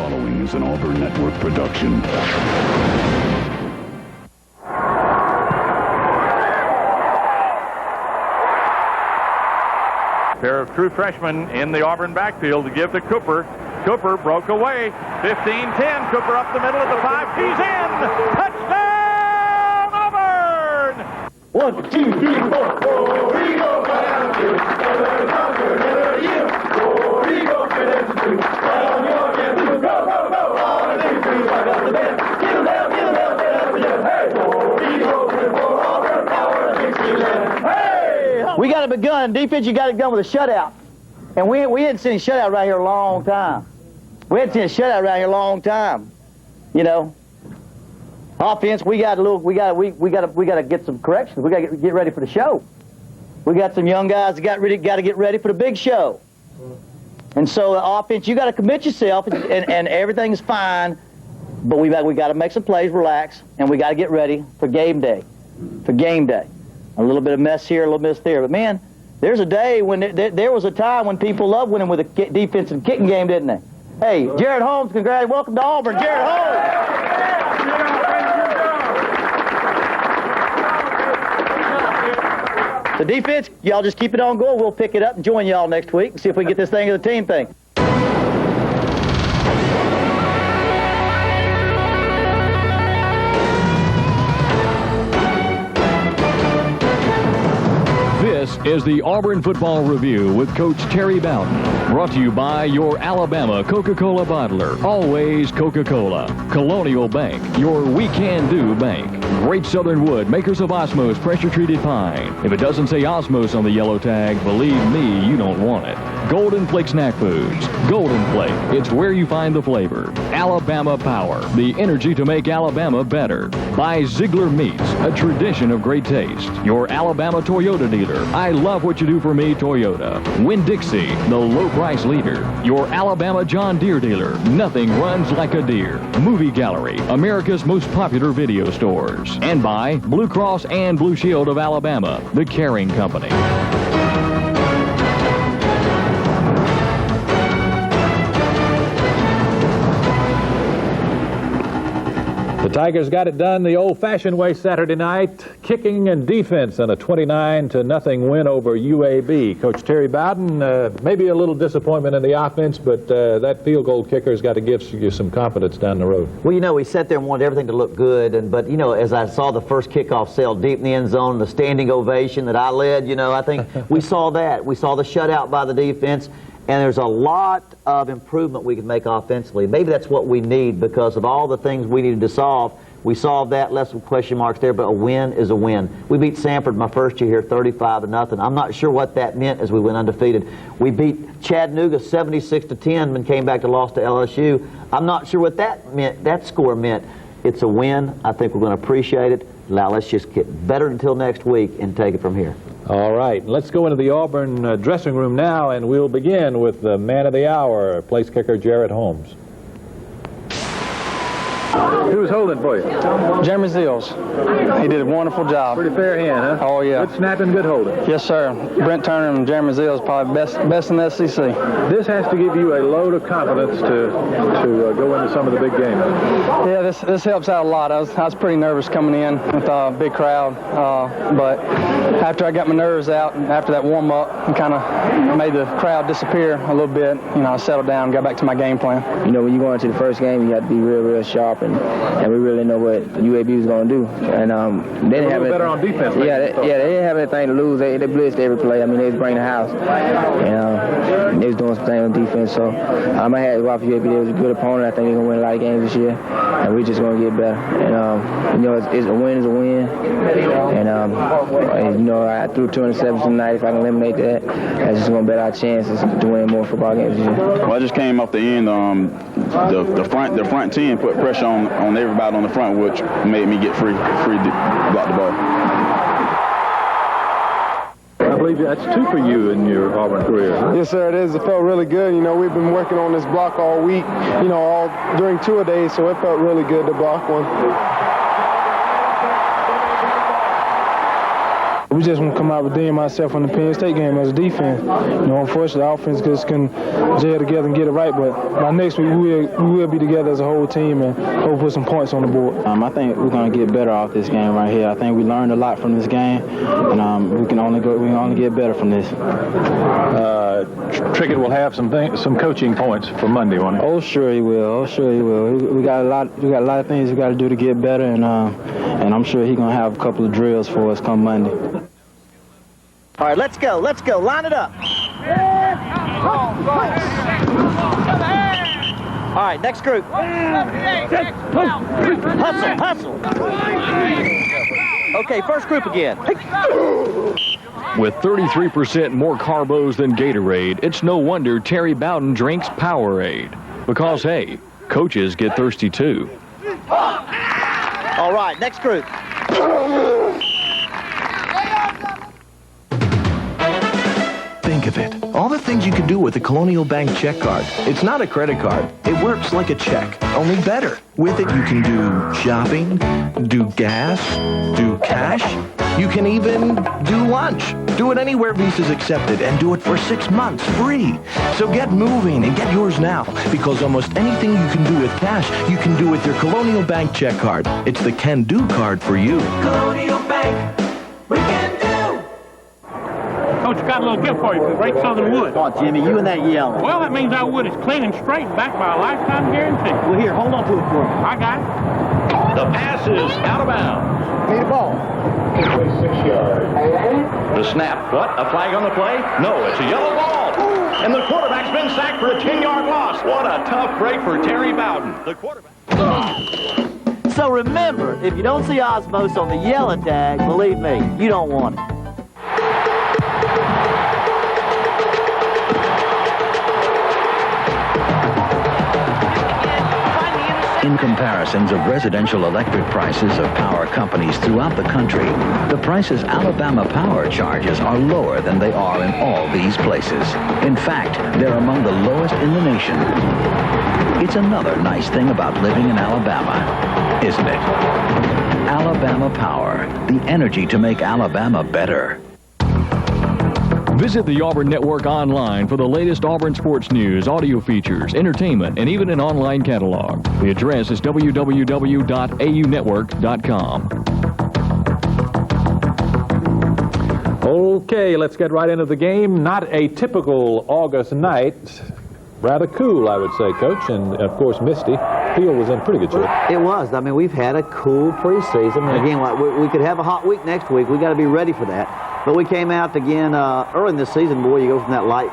following is an Auburn Network production. Pair of true freshmen in the Auburn backfield to give to Cooper. Cooper broke away. 15-10. Cooper up the middle of the 5. He's in. Touchdown, Auburn! 1, 2, 3, 4. We go We got it begun. Defense, you got it done with a shutout. And we hadn't seen a shutout right here a long time. We hadn't seen a shutout right here a long time. You know. Offense, we got to get some corrections. We got to get ready for the show. We got some young guys that got to get ready for the big show. And so the offense, you got to commit yourself, and everything's fine. But we got to make some plays, relax, and we got to get ready for game day. For game day. A little bit of mess here, a little mess there. But, man, there's a day when there was a time when people loved winning with a defensive kicking game, didn't they? Hey, Jared Holmes, congratulations. Welcome to Auburn, Jared Holmes. The defense, y'all just keep it on going. We'll pick it up and join y'all next week and see if we can get this thing to the team thing. This is the Auburn Football Review with Coach Terry Bowden. Brought to you by your Alabama Coca-Cola bottler. Always Coca-Cola. Colonial Bank, your we-can-do bank. Great Southern Wood, makers of Osmos pressure-treated pine. If it doesn't say Osmos on the yellow tag, believe me, you don't want it. Golden Flake Snack Foods. Golden Flake, it's where you find the flavor. Alabama Power, the energy to make Alabama better. By Ziegler Meats, a tradition of great taste. Your Alabama Toyota dealer. I love what you do for me, Toyota. Winn-Dixie, the low-price leader. Your Alabama John Deere dealer. Nothing runs like a deer. Movie Gallery, America's most popular video stores. And by Blue Cross and Blue Shield of Alabama, the Caring Company. The Tigers got it done the old-fashioned way Saturday night, kicking and defense in a 29-0 win over UAB. Coach Terry Bowden, maybe a little disappointment in the offense, but that field goal kicker's got to give you some confidence down the road. Well, you know, we sat there and wanted everything to look good, but, you know, as I saw the first kickoff sail deep in the end zone, the standing ovation that I led, you know, I think we saw that. We saw the shutout by the defense. And there's a lot of improvement we can make offensively. Maybe that's what we need because of all the things we needed to solve. We solved that, left some question marks there, but a win is a win. We beat Sanford my first year here 35-0. I'm not sure what that meant as we went undefeated. We beat Chattanooga 76-10 and came back to loss to LSU. I'm not sure what that meant. That score meant. It's a win. I think we're going to appreciate it. Now let's just get better until next week and take it from here. All right, let's go into the Auburn dressing room now, and we'll begin with the man of the hour, place kicker Jared Holmes. Who's holding for you? Jeremy Zills. He did a wonderful job. Pretty fair hand, huh? Oh, yeah. Good snapping, good holding. Yes, sir. Brent Turner and Jeremy Zills probably best in the SEC. This has to give you a load of confidence to go into some of the big games. Yeah, this helps out a lot. I was pretty nervous coming in with a big crowd, but after I got my nerves out and after that warm-up and kind of made the crowd disappear a little bit, you know, I settled down and got back to my game plan. You know, when you go into the first game, you have to be real sharp, and we really didn't know what UAB was going to do. And they didn't have better on defense. Yeah, they didn't have anything to lose. They blitzed every play. I mean, they was bringing the house. And they was doing some things on defense. So I had to go out for UAB. They was a good opponent. I think they're going to win a lot of games this year. And we're just going to get better. And, you know, it's a win is a win. And, you know, I threw 2 interceptions tonight. If I can eliminate that, that's just going to better our chances to win more football games this year. Well, I just came off the end. The front 10 put pressure on everybody on the front, which made me get free to block the ball. I believe that's 2 for you in your Auburn career. Yes, sir, it is. It felt really good. You know, we've been working on this block all week, you know, all during 2 days, so it felt really good to block one. We just want to come out and redeem ourselves from the Penn State game as a defense. Unfortunately, the offense just couldn't gel together and get it right. But by next week, we will be together as a whole team and hope put some points on the board. I think we're going to get better off this game right here. I think we learned a lot from this game, and we can only get better from this. Trickett will have some coaching points for Monday, won't he? Oh, sure he will. We got a lot of things we got to do to get better, and I'm sure he's going to have a couple of drills for us come Monday. All right, let's go. Line it up. All right, next group. Hustle. Okay, first group again. With 33% more carbos than Gatorade, it's no wonder Terry Bowden drinks Powerade. Because, hey, coaches get thirsty too. All right, next group. Think of it. All the things you can do with a Colonial Bank check card. It's not a credit card. It works like a check, only better. With it, you can do shopping, do gas, do cash. You can even do lunch. Do it anywhere Visa's accepted and do it for 6 months free. So get moving and get yours now, because almost anything you can do with cash, you can do with your Colonial Bank check card. It's the can-do card for you. Colonial Bank, we can do. Coach, got a little gift for you from Great Southern Wood. Come on, Jimmy, you and that yellow. Well, that means our wood is clean and straight and backed by a lifetime guarantee. Well, here, hold on to it for me. I got it. The pass is out of bounds. Need a ball. 6 yards. The snap, what? A flag on the play? No, it's a yellow ball. And the quarterback's been sacked for a 10-yard loss. What a tough break for Terry Bowden. The quarterback. So remember, if you don't see Osmos on the yellow tag, believe me, you don't want it. In comparisons of residential electric prices of power companies throughout the country, the prices Alabama Power charges are lower than they are in all these places. In fact, they're among the lowest in the nation. It's another nice thing about living in Alabama, isn't it? Alabama Power, the energy to make Alabama better. Visit the Auburn Network online for the latest Auburn sports news, audio features, entertainment, and even an online catalog. The address is www.aunetwork.com. Okay, let's get right into the game. Not a typical August night. Rather cool, I would say, Coach, and of course misty. Field was in pretty good shape. It was. I mean, we've had a cool preseason. And again, we could have a hot week next week. We got to be ready for that. But we came out again early in this season. Boy, you go from that light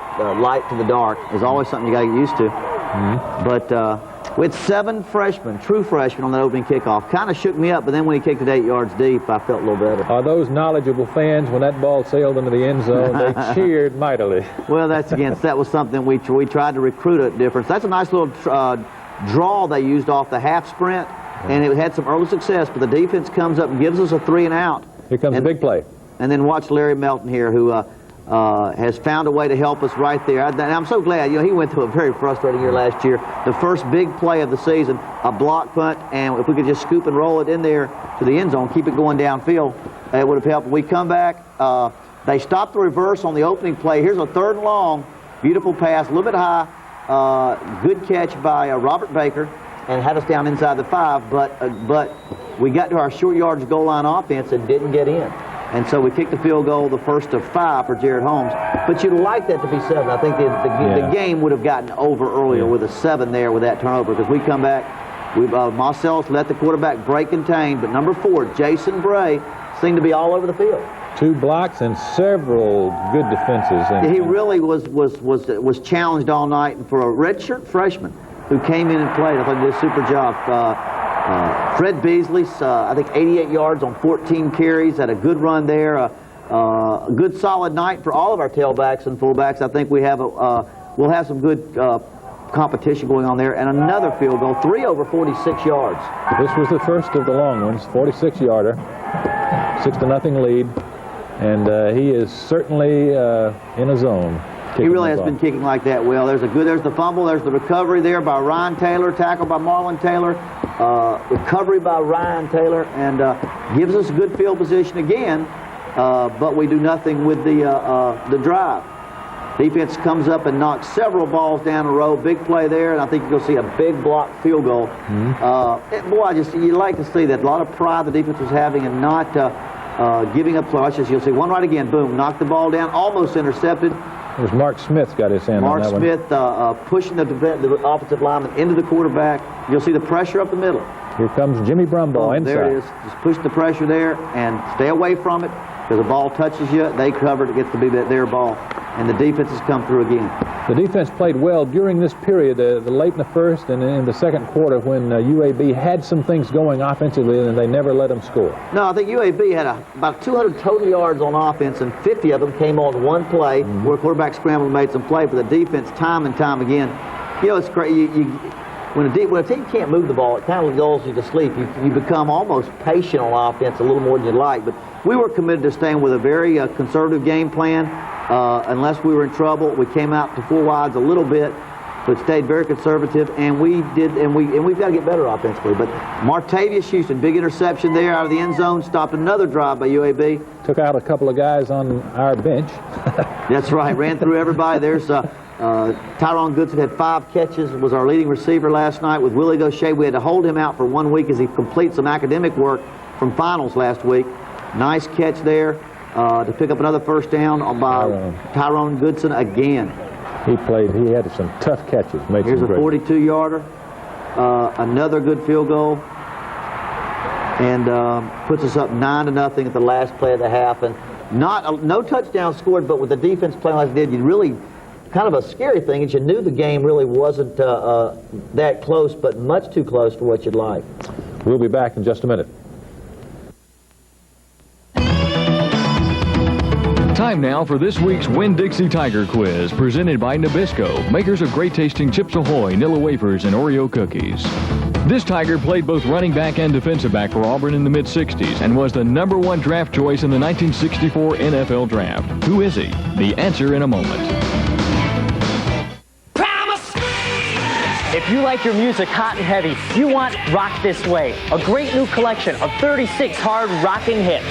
to the dark. There's always something you got to get used to. Mm-hmm. But we had 7 freshmen, true freshmen, on that opening kickoff. Kind of shook me up, but then when he kicked it 8 yards deep, I felt a little better. Are those knowledgeable fans, when that ball sailed into the end zone, they cheered mightily? Well, that was something we tried to recruit a difference. That's a nice little draw they used off the half sprint, and it had some early success, but the defense comes up and gives us a 3 and out. Here comes a big play. And then watch Larry Melton here, who has found a way to help us right there. And I'm so glad. He went through a very frustrating year last year. The first big play of the season, a block punt, and if we could just scoop and roll it in there to the end zone, keep it going downfield, it would have helped. We come back. They stopped the reverse on the opening play. Here's a 3rd and long. Beautiful pass, a little bit high. Good catch by Robert Baker, and had us down inside the 5. But we got to our short yardage goal line offense and didn't get in. And so we kicked the field goal, the first of 5 for Jared Holmes. But you'd like that to be 7. I think the game would have gotten over earlier with a 7 there with that turnover, because we come back. Marcellus let the quarterback break contain, but number 4, Jason Bray, seemed to be all over the field. 2 blocks and several good defenses. He really was challenged all night. And for a redshirt freshman who came in and played, I thought he did a super job. Fred Beasley, I think 88 yards on 14 carries, had a good run there. A good solid night for all of our tailbacks and fullbacks. I think we'll have some good competition going on there. And another field goal, 3 over 46 yards. This was the first of the long ones, 46-yarder, 6-0 lead. And he is certainly in a zone. He really has been kicking like that well. There's the fumble, there's the recovery there by Ryan Taylor, tackle by Marlon Taylor, recovery by Ryan Taylor, and gives us a good field position again but we do nothing with the drive. Defense comes up and knocks several balls down a row. Big play there, and I think you'll see a big block field goal. Boy, you like to see that. A lot of pride the defense was having and not giving up flushes. You'll see one right again. Boom, knocked the ball down, almost intercepted. There's Mark Smith got his hand on that one. Mark Smith pushing the offensive lineman into the quarterback. You'll see the pressure up the middle. Here comes Jimmy Brumbaugh inside. There it is. Just push the pressure there and stay away from it. Because the ball touches you, they cover it, it gets to be their ball. And the defense has come through again. The defense played well during this period, late in the first and in the second quarter when UAB had some things going offensively and they never let them score. No, I think UAB had about 200 total yards on offense and 50 of them came on one play where quarterback scrambled and made some play for the defense time and time again. You know, it's crazy. When a team can't move the ball, it kind of lulls you to sleep. You become almost patient on offense a little more than you like. But we were committed to staying with a very conservative game plan. Unless we were in trouble, we came out to four wides a little bit, but stayed very conservative. And we've got to get better offensively. But Martavius Houston, big interception there out of the end zone, stopped another drive by UAB. Took out a couple of guys on our bench. That's right, ran through everybody. There's Tyrone Goodson had 5 catches, was our leading receiver last night with Willie Gaucher. We had to hold him out for 1 week as he completes some academic work from finals last week. Nice catch there to pick up another first down by Tyrone Goodson again. He had some tough catches. Here's a 42-yarder, another good field goal, and puts us up 9-0 at the last play of the half. And no touchdown scored, but with the defense playing like it did, you really kind of a scary thing is you knew the game really wasn't that close, but much too close for what you'd like. We'll be back in just a minute. Time now for this week's Winn-Dixie Tiger Quiz, presented by Nabisco, makers of great-tasting Chips Ahoy, Nilla wafers, and Oreo cookies. This Tiger played both running back and defensive back for Auburn in the mid-'60s and was the #1 draft choice in the 1964 NFL Draft. Who is he? The answer in a moment. If you like your music hot and heavy, you want Rock This Way, a great new collection of 36 hard rocking hits.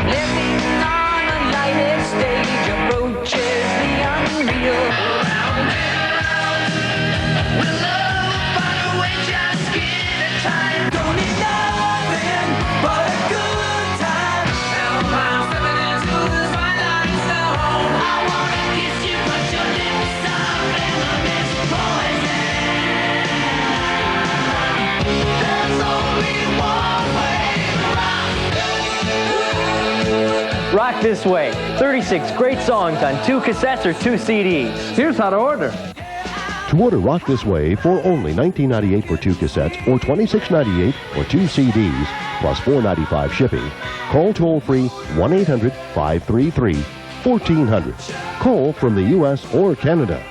Living on a lighted stage approaches the unreal. With love far away, just give it time. Don't need nothing but a good time. Now I'm stepping into the twilight zone. I wanna kiss you, but your lips are venomous poison. There's only one way to rock. Rock This Way, 36 great songs on 2 cassettes or 2 CDs. Here's how to order. To order Rock This Way for only $19.98 for 2 cassettes or $26.98 for 2 CDs, plus $4.95 shipping, call toll-free 1-800-533-1400. Call from the U.S. or Canada.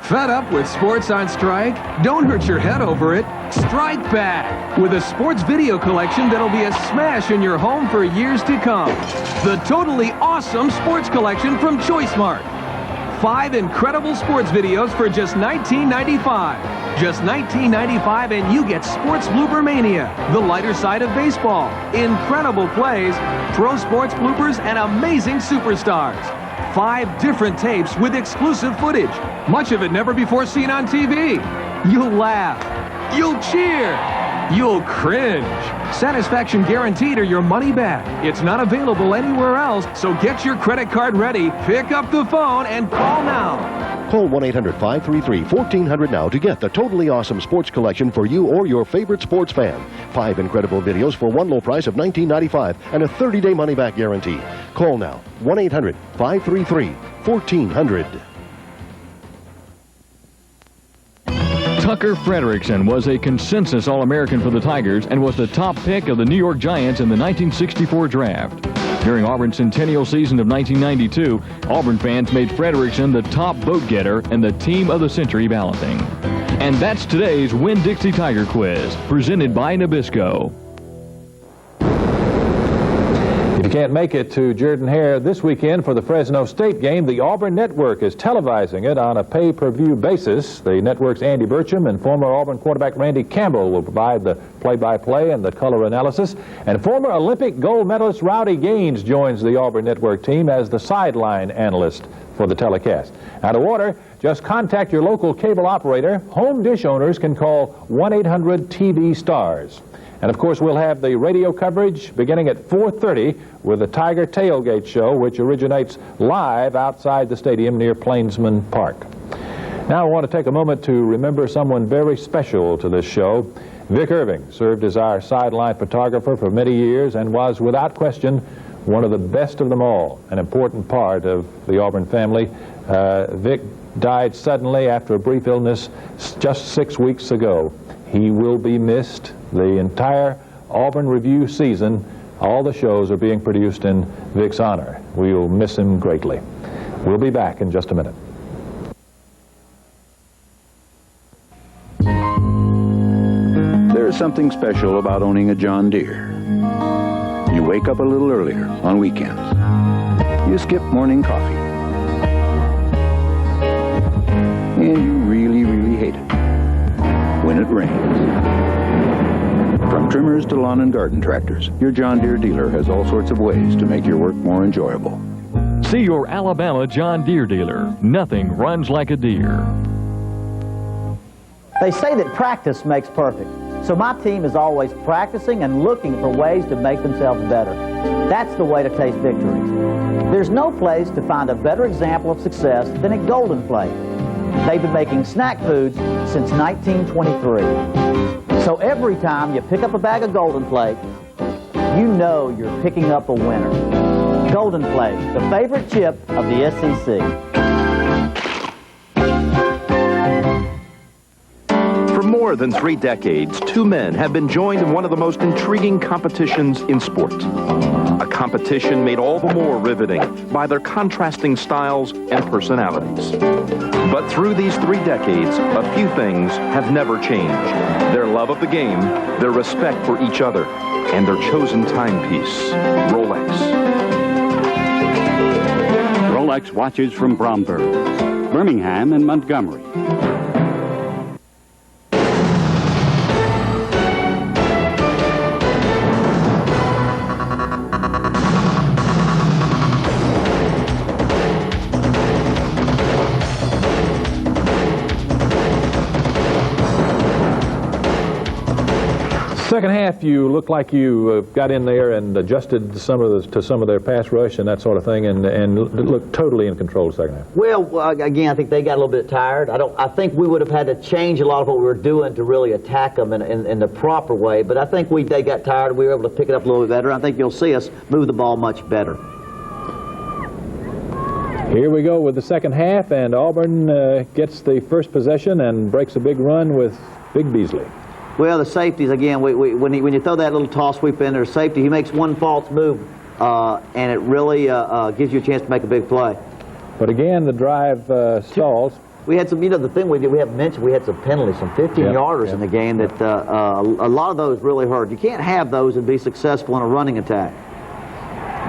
Fed up with sports on strike? Don't hurt your head over it. Strike back with a sports video collection that'll be a smash in your home for years to come. The totally awesome sports collection from ChoiceMart. 5 incredible sports videos for just $19.95. Just $19.95 and you get Sports Blooper Mania, the lighter side of baseball, incredible plays, pro sports bloopers, and amazing superstars. 5 different tapes with exclusive footage, much of it never before seen on TV. You'll laugh, you'll cheer, you'll cringe. Satisfaction guaranteed or your money back. It's not available anywhere else, so get your credit card ready, pick up the phone, and call now. Call 1-800-533-1400 now to get the totally awesome sports collection for you or your favorite sports fan. 5 incredible videos for one low price of $19.95 and a 30-day money-back guarantee. Call now, 1-800-533-1400. Tucker Frederickson was a consensus All-American for the Tigers and was the top pick of the New York Giants in the 1964 draft. During Auburn's centennial season of 1992, Auburn fans made Frederickson the top vote getter and the team of the century balloting. And that's today's Winn-Dixie Tiger Quiz, presented by Nabisco. If you can't make it to Jordan-Hare this weekend for the Fresno State game, the Auburn Network is televising it on a pay-per-view basis. The network's Andy Burcham and former Auburn quarterback Randy Campbell will provide the play-by-play and the color analysis. And former Olympic gold medalist Rowdy Gaines joins the Auburn Network team as the sideline analyst for the telecast. Now to order, just contact your local cable operator. Home dish owners can call 1-800-TV-STARS. And, of course, we'll have the radio coverage beginning at 4:30 with the Tiger Tailgate Show, which originates live outside the stadium near Plainsman Park. Now I want to take a moment to remember someone very special to this show. Vic Irving served as our sideline photographer for many years and was, without question, one of the best of them all, an important part of the Auburn family. Vic died suddenly after a brief illness just 6 weeks ago. He will be missed. The entire Auburn Review season, all the shows are being produced in Vic's honor. We will miss him greatly. We'll be back in just a minute. There's something special about owning a John Deere. You wake up a little earlier on weekends. You skip morning coffee. And you really, really hate it when it rains. From trimmers to lawn and garden tractors, your John Deere dealer has all sorts of ways to make your work more enjoyable. See your Alabama John Deere dealer. Nothing runs like a deer. They say that practice makes perfect. So my team is always practicing and looking for ways to make themselves better. That's the way to taste victories. There's no place to find a better example of success than at Golden Flake. They've been making snack foods since 1923. So every time you pick up a bag of Golden Flake, you know you're picking up a winner. Golden Flake, the favorite chip of the SEC. For more than 3 decades, 2 men have been joined in one of the most intriguing competitions in sport. A competition made all the more riveting by their contrasting styles and personalities. But through these 3 decades, a few things have never changed. Their love of the game, their respect for each other, and their chosen timepiece, Rolex. Rolex watches from Bromberg, Birmingham, and Montgomery. Second half, you look like you got in there and adjusted to some of their pass rush and that sort of thing, and looked totally in control of the second half. Well, again, I think they got a little bit tired. I think we would have had to change a lot of what we were doing to really attack them in the proper way. But I think they got tired. We were able to pick it up a little bit better. I think you'll see us move the ball much better. Here we go with the second half, and Auburn gets the first possession and breaks a big run with Big Beasley. Well, the safeties, again, when you throw that little toss sweep in there, safety, he makes one false move, and it really gives you a chance to make a big play. But again, the drive stalls. We had some, the thing we did, we haven't mentioned, we had some penalties, some 15-yarders in the game that a lot of those really hurt. You can't have those and be successful in a running attack.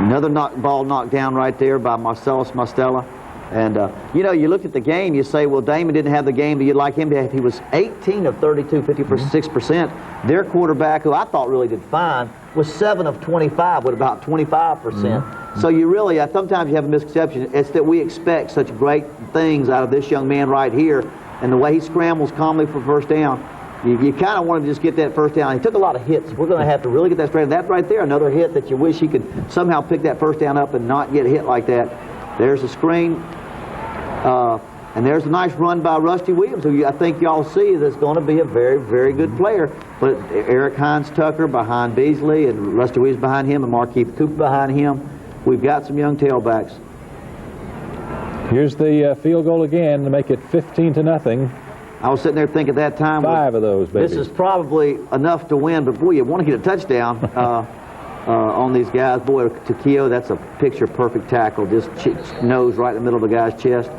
Another ball knocked down right there by Marcellus Mostella. And, you look at the game, you say, well, Damon didn't have the game that you'd like him to have. He was 18 of 32, 56%. Their quarterback, who I thought really did fine, was 7 of 25 with about 25%. So you really, sometimes you have a misconception. It's that we expect such great things out of this young man right here. And the way he scrambles calmly for first down, you kind of want to just get that first down. He took a lot of hits. We're going to have to really get that straight. That right there, another hit that you wish he could somehow pick that first down up and not get hit like that. There's a screen. And there's a nice run by Rusty Williams, who I think y'all see that's going to be a very, very good player. But Eric Hines Tucker behind Beasley, and Rusty Williams behind him, and Markeith Cooper behind him. We've got some young tailbacks. Here's the field goal again to make it 15-0. I was sitting there thinking at that time, 5 of those, baby. This is probably enough to win, but boy, you want to get a touchdown on these guys. Boy, Takeo, that's a picture-perfect tackle. Just nose right in the middle of the guy's chest.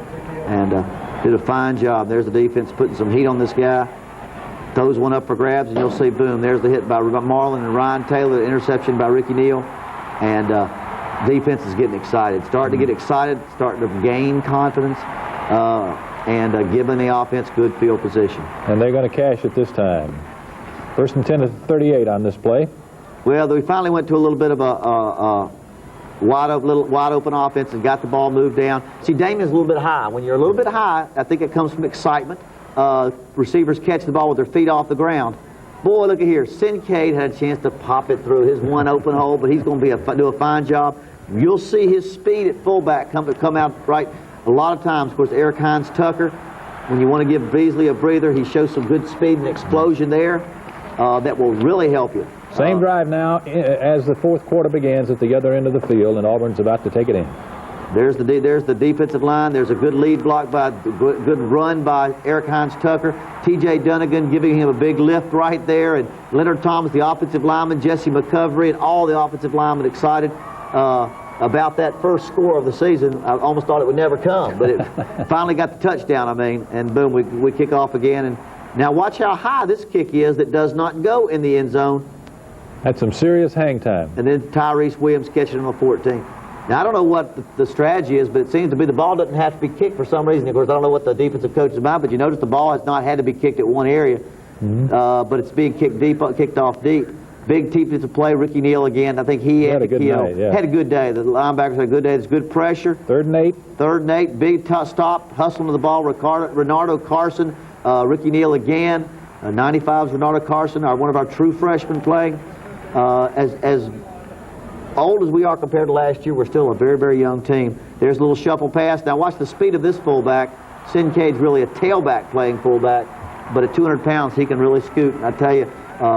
And did a fine job. There's the defense putting some heat on this guy. Throws one up for grabs, and you'll see, boom, there's the hit by Marlon and Ryan Taylor, the interception by Ricky Neal. And defense is getting excited, starting to get excited, starting to gain confidence, and giving the offense good field position. And they're going to cash it this time. 1st and 10 at 38 on this play. Well, we finally went to a little bit of a wide open offense and got the ball moved down. See, Damien's a little bit high. When you're a little bit high, I think it comes from excitement. Receivers catch the ball with their feet off the ground. Boy, look at here. Kincaid had a chance to pop it through his one open hole, but he's going to do a fine job. You'll see his speed at fullback come out right a lot of times. Of course, Eric Hines-Tucker, when you want to give Beasley a breather, he shows some good speed and explosion there that will really help you. Same drive now as the 4th quarter begins at the other end of the field, and Auburn's about to take it in. There's the defensive line. There's a good lead block by good run by Eric Hines-Tucker. T.J. Dunnigan giving him a big lift right there, and Leonard Thomas, the offensive lineman, Jesse McCovery, and all the offensive linemen excited about that first score of the season. I almost thought it would never come, but it finally got the touchdown, and boom, we kick off again. And now watch how high this kick is that does not go in the end zone. That's some serious hang time. And then Tyrese Williams catching him a 14. Now, I don't know what the strategy is, but it seems to be the ball doesn't have to be kicked for some reason. Of course, I don't know what the defensive coach is about, but you notice the ball has not had to be kicked at one area, but it's being kicked off deep. Big defensive play, Ricky Neal again. I think he had a good day. The linebackers had a good day. There's good pressure. 3rd and 8. 3rd and 8. Big stop, hustling to the ball. Renardo Carson, Ricky Neal again. 95's Renardo Carson, one of our true freshmen playing. As old as we are compared to last year, we're still a very, very young team. There's a little shuffle pass. Now watch the speed of this fullback. Kincaid's really a tailback playing fullback, but at 200 pounds, he can really scoot. And I tell you,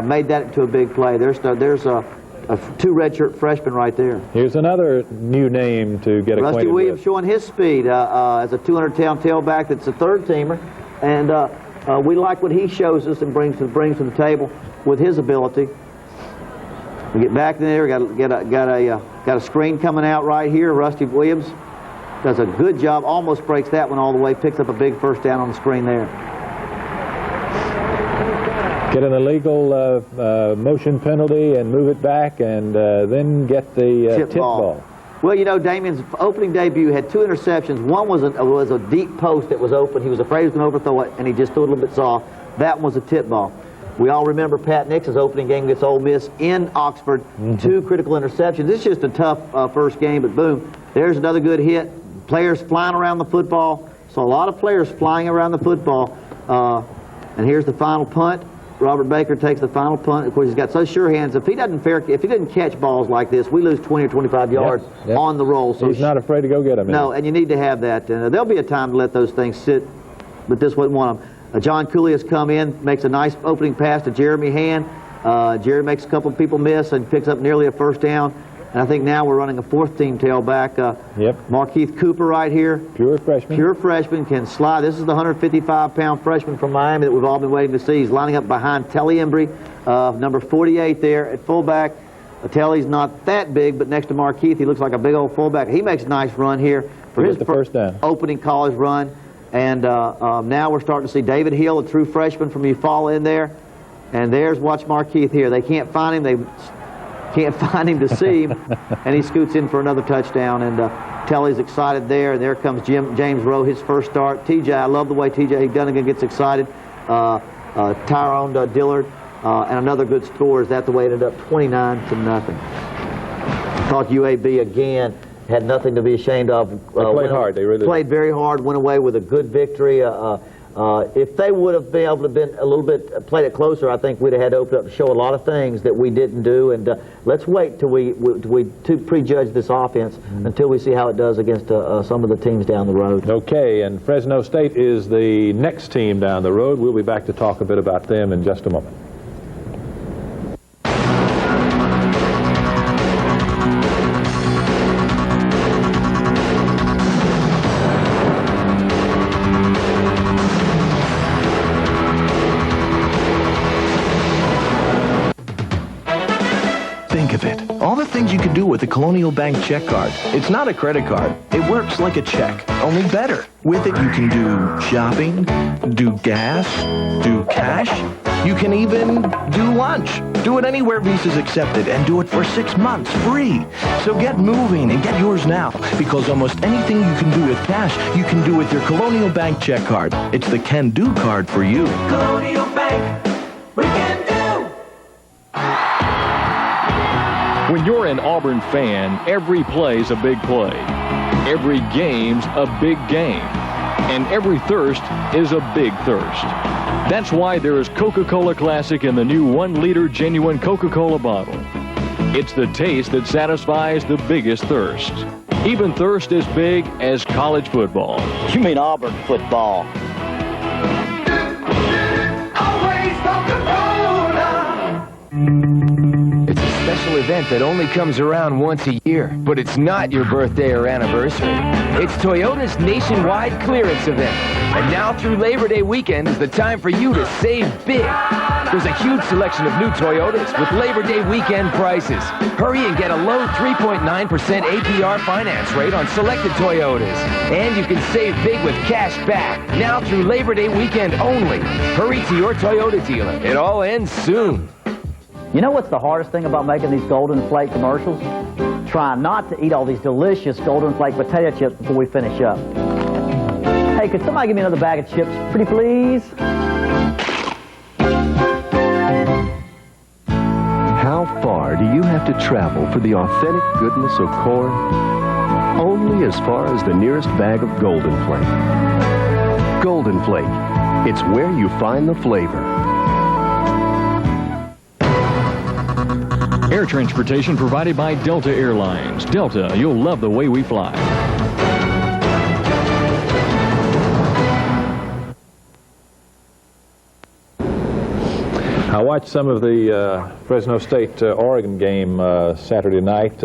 made that into a big play. There's 2 redshirt freshmen right there. Here's another new name to get acquainted with. Rusty Williams showing his speed as a 200-pound tailback that's a 3rd-teamer. And we like what he shows us and brings to the table with his ability. We get back in there. Got a screen coming out right here. Rusty Williams does a good job. Almost breaks that one all the way. Picks up a big first down on the screen there. Get an illegal motion penalty and move it back, and then get the tip ball. Well, you know, Damien's opening debut had 2 interceptions. One was a deep post that was open. He was afraid he was going to overthrow it, and he just threw it a little bit soft. That one was a tip ball. We all remember Pat Nix's opening game against Ole Miss in Oxford. 2 critical interceptions. This is just a tough first game, but boom, there's another good hit. Players flying around the football. So a lot of players flying around the football. And here's the final punt. Robert Baker takes the final punt. Of course, he's got such sure hands. If he didn't catch balls like this, we lose 20 or 25 yards on the roll. So he's not afraid to go get them. No, and you need to have that. And there'll be a time to let those things sit, but this wasn't one of them. John Cooley has come in, makes a nice opening pass to Jeremy Hand. Jerry makes a couple of people miss and picks up nearly a first down. And I think now we're running a 4th-team tailback. Markeith Cooper right here. Pure freshman. Pure freshman, can slide. This is the 155-pound freshman from Miami that we've all been waiting to see. He's lining up behind Telly Embry, number 48 there at fullback. Telly's not that big, but next to Markeith, he looks like a big old fullback. He makes a nice run here for his first down. Opening college run. And now we're starting to see David Hill, a true freshman from Eufaula, in there. And watch Markeith here. They can't find him. They can't find him to see him. And he scoots in for another touchdown. And Telly's excited there. And there comes James Rowe, his first start. TJ, I love the way TJ Dunnigan gets excited. Tyrone Dillard, and another good score. Is that the way it ended up? 29-0. Thought UAB again had nothing to be ashamed of. They played hard. They really played very hard. Went away with a good victory. If they would have been able to been a little bit played it closer, I think we'd have had to open up to show a lot of things that we didn't do. And let's wait till we prejudge this offense until we see how it does against some of the teams down the road. Okay, and Fresno State is the next team down the road. We'll be back to talk a bit about them in just a moment. Think of it. All the things you can do with the Colonial Bank check card. It's not a credit card. It works like a check, only better. With it, you can do shopping, do gas, do cash, You can even do lunch. Do it anywhere Visa's accepted and do it for 6 months free. So get moving and get yours now, because almost anything you can do with cash, you can do with your Colonial Bank check card. It's the can-do card for you. Colonial Bank, we can do. When you're an Auburn fan, every play's a big play. Every game's a big game. And every thirst is a big thirst. That's why there is Coca-Cola Classic in the new 1-liter genuine Coca-Cola bottle. It's the taste that satisfies the biggest thirst. Even thirst as big as college football. You mean Auburn football? Always Coca-Cola. It's a special event that only comes around once a year, but it's not your birthday or anniversary. It's Toyota's nationwide clearance event. And now through Labor Day weekend is the time for you to save big. There's a huge selection of new Toyotas with Labor Day weekend prices. Hurry and get a low 3.9% APR finance rate on selected Toyotas. And you can save big with cash back. Now through Labor Day weekend only. Hurry to your Toyota dealer. It all ends soon. You know what's the hardest thing about making these Golden Flake commercials? Trying not to eat all these delicious Golden Flake potato chips before we finish up. Hey, could somebody give me another bag of chips, pretty please? How far do you have to travel for the authentic goodness of corn? Only as far as the nearest bag of Golden Flake. Golden Flake. It's where you find the flavor. Air transportation provided by Delta Airlines. Delta, you'll love the way we fly. I watched some of the Fresno State-Oregon game Saturday night.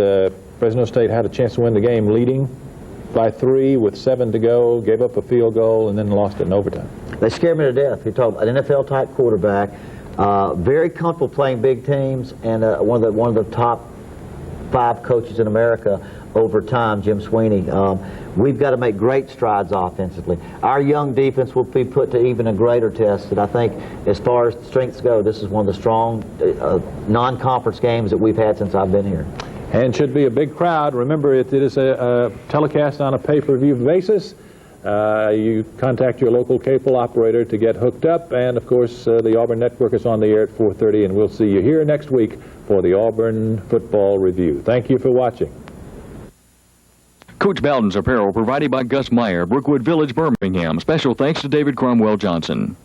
Fresno State had a chance to win the game leading by 3 with 7 to go, gave up a field goal, and then lost it in overtime. They scared me to death. You're talking an NFL-type quarterback, very comfortable playing big teams, and one of the top 5 coaches in America over time, Jim Sweeney. We've got to make great strides offensively. Our young defense will be put to even a greater test, and I think as far as strengths go, this is one of the strong non-conference games that we've had since I've been here. And should be a big crowd. Remember, it is a telecast on a pay-per-view basis. You contact your local cable operator to get hooked up, and of course the Auburn Network is on the air at 4:30, and we'll see you here next week for the Auburn Football Review. Thank you for watching. Coach Bowden's apparel provided by Gus Meyer, Brookwood Village, Birmingham. Special thanks to David Cromwell Johnson.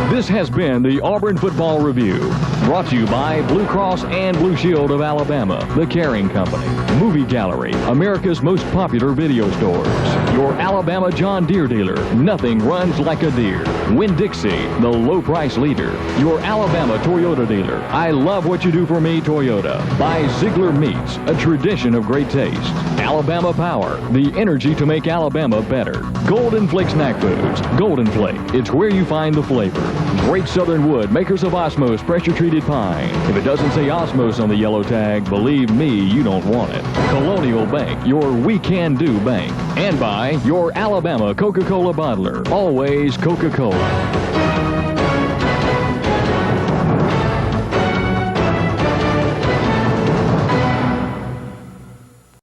This has been the Auburn Football Review, brought to you by Blue Cross and Blue Shield of Alabama, The Caring Company, Movie Gallery, America's most popular video stores, your Alabama John Deere dealer, nothing runs like a deer, Winn-Dixie, the low-price leader, your Alabama Toyota dealer, I love what you do for me, Toyota, by Ziegler Meats, a tradition of great taste, Alabama Power, the energy to make Alabama better, Golden Flake Snack Foods, Golden Flake, it's where you find the flavor. Great Southern Wood, makers of Osmos pressure-treated pine. If it doesn't say Osmos on the yellow tag, believe me, you don't want it. Colonial Bank, your we can do bank. And by your Alabama Coca-Cola bottler, always Coca-Cola.